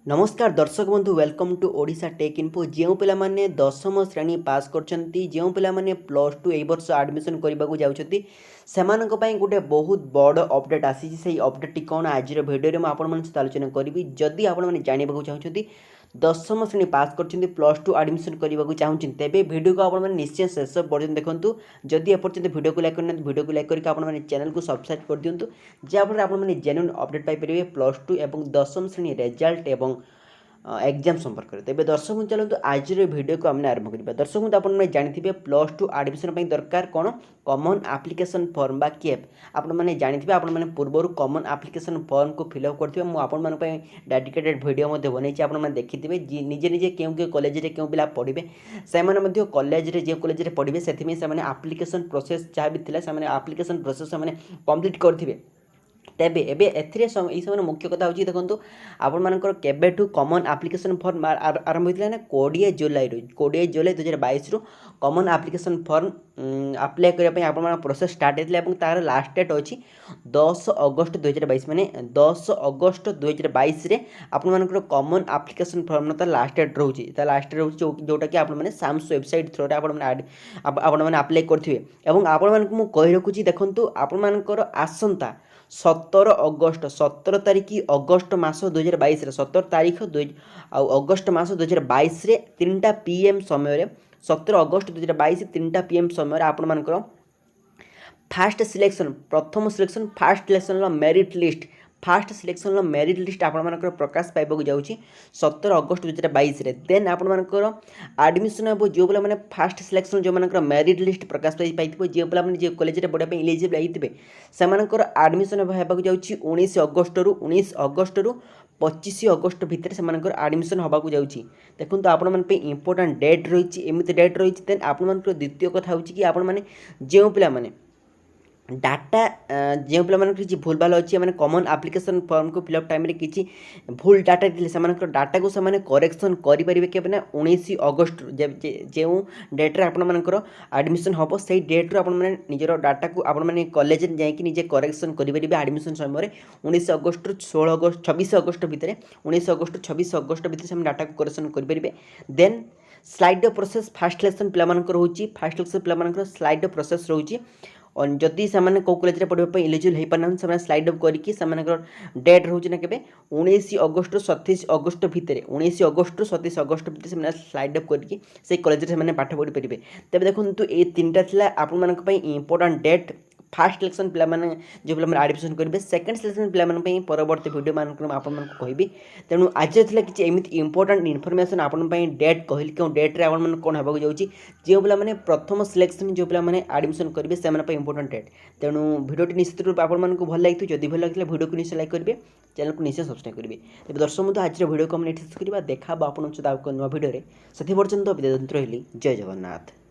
नमस्कार दर्शक बंधु welcome to Odisha tech info. जो पिला माने दशम श्रेणी पास करछंती, जो पिला माने प्लस टू एई वर्ष एडमिशन करबा को जाउछंती सेमानक पई गुटे बहुत बड़ अपडेट आसी। से अपडेट टी कोन आज वीडियो रे म आपण मन से आलोचना करबी। जदि आपण माने जानिबा को चाहछंती दशम श्रेणी पास करछंती प्लस टू एडमिशन करबा को चाहछंती तेबे वीडियो को आपण माने निश्चय शेष पर्यंत देखंतु। जदि एपर्यंत वीडियो को लाइक करना वीडियो को लाइक करके आपण माने चैनल को सब्सक्राइब कर दियंतु, जे आपण माने जेन्युइन अपडेट पाई परिबे प्लस टू एवं दशम श्रेणी रिजल्ट एवं एग्जाम संपर्क में। तेज दर्शक चलते आज वीडियो को आम आरंभ करा। दर्शक आपने जानते प्लस टू एडमिशन दरकार कौन कॉमन एप्लिकेशन फॉर्म बा केप आपने जानते आपने पूर्व कॉमन एप्लिकेशन फॉर्म को फिलअप करते मुझे डेडिकेटेड वीडियो बनई आपने देखिथे निजे निजे क्यों कॉलेज रे क्यों पिला पढ़े से कॉलेज रे जो कॉलेज रे पढ़े से एप्लिकेशन प्रोसेस जहाँ भी था एप्लिकेशन प्रोसेस से कंप्लीट करेंगे। तेबे एबे एथिरे ई समय मुख्य कथा होची देखंतु आपण मानकर केबेठु कॉमन एप्लिकेशन फॉर्म आरंभ होइतला ना 20 जुलाई 2022 रु कॉमन एप्लिकेशन फॉर्म अप्लाई करिया पय आपण मान प्रोसेस स्टार्ट हेतले एवं तार लास्ट डेट होची 10 अगस्त 2022 माने 10 अगस्त 2022 रे आपण मानकर कॉमन एप्लिकेशन फॉर्म न तार लास्ट डेट रहउची ता लास्ट डेट रहउची जोटा कि आपण माने साम्स वेबसाइट थ्रू रे आपण माने अप्लाई करथिबे एवं आपण मान को मु कहि रखुची देखंतु आपण मानकर आसंता 17 अगस्त 17 तारीख अगस्त मास 2022 17 तारीख अगस्त मास 2022 रे 3टा PM समय 17 अगस्त 2022 3टा PM समय आपण मानकर फास्ट सिलेक्शन प्रथम selection fast selection fast selection merit list आपर प्रकाश पाइबा जाऊँगी 17 अगस्त 2022 रे। देन आपर एडमिशन हम जो पे मैंने फास्ट सिलेक्शन जो मान मेरिट लिस्ट प्रकाश पाई जो पे जो कॉलेज में पढ़ाई इलिजिबल होते से एडमिशन होगा जाऊँगी 19 अगस्त रु 25 अगस्त भितर से एडमिशन होगा जाऊँगी। देखो आपण इंपोर्टाट डेट रही एमती डेट रही देन आपण द्वितीय कथा हो कि आपण मैंने जो पे डाटा जो पे किसी भूल भाल अच्छी मैंने कॉमन एप्लिकेशन फॉर्म को फिलअप टाइम किसी भूल डाटा थे डाटा को से करेक्शन करेंगे के 19 अगस्त जो डेट्रे आपर एडमिशन हम से डेट्रु आपने निजर डाटा को आपने कॉलेज जाकि करेक्शन करेंगे एडमिशन समय 19 अगस्त 16 अगस्त 26 अगस्त भितर 19 अगस्त 26 अगस्त भितर से डाटा को करेक्शन करेंगे। Then slide process fast selection पे रोचे फास्ट सिलेक्शन पे स्लाइड प्रोसेस रोचे और जदि से कौ कॉलेज में पढ़ाई इलिजिबल हो पाना से स्लाइड अप करके डेट रोचे ना के 19 अगस्त 27 अगस्त भितर 19 अगस्त 27 अगस्त भितर से स्लाइड अप करके से कॉलेज से पाठ पढ़ी पारे। तेज देखो ये 3टा थी आप इंपोर्टाट डेट फास्ट सिलेक्शन पे जो पे एडमिशन करेंगे सेकेंड सिलेक्शन पे परवर्त वीडियो मान आपको कहि तेणु आज थी कि एमती इंपोर्टाट इनफर्मेशन आपंपाई डेट कहली क्यों डेट्रे आप कौन होगा जाऊँगी जो पे प्रथम सिलेक्शन जो पे एडमिशन करेंगे से इंपोर्टाट डेट। तेणु वीडियो निश्चित रूप आपको भल लगी जदि भल लगे वीडियो को निश्चय लाइक करेंगे चैनल को निश्चय सब्सक्राइब करेंगे। तेज दर्शक आज वीडियो को शेष करवा देखा आप नुआ वीडियो से पर्यटन विद्यार्थी रही जय जगन्नाथ।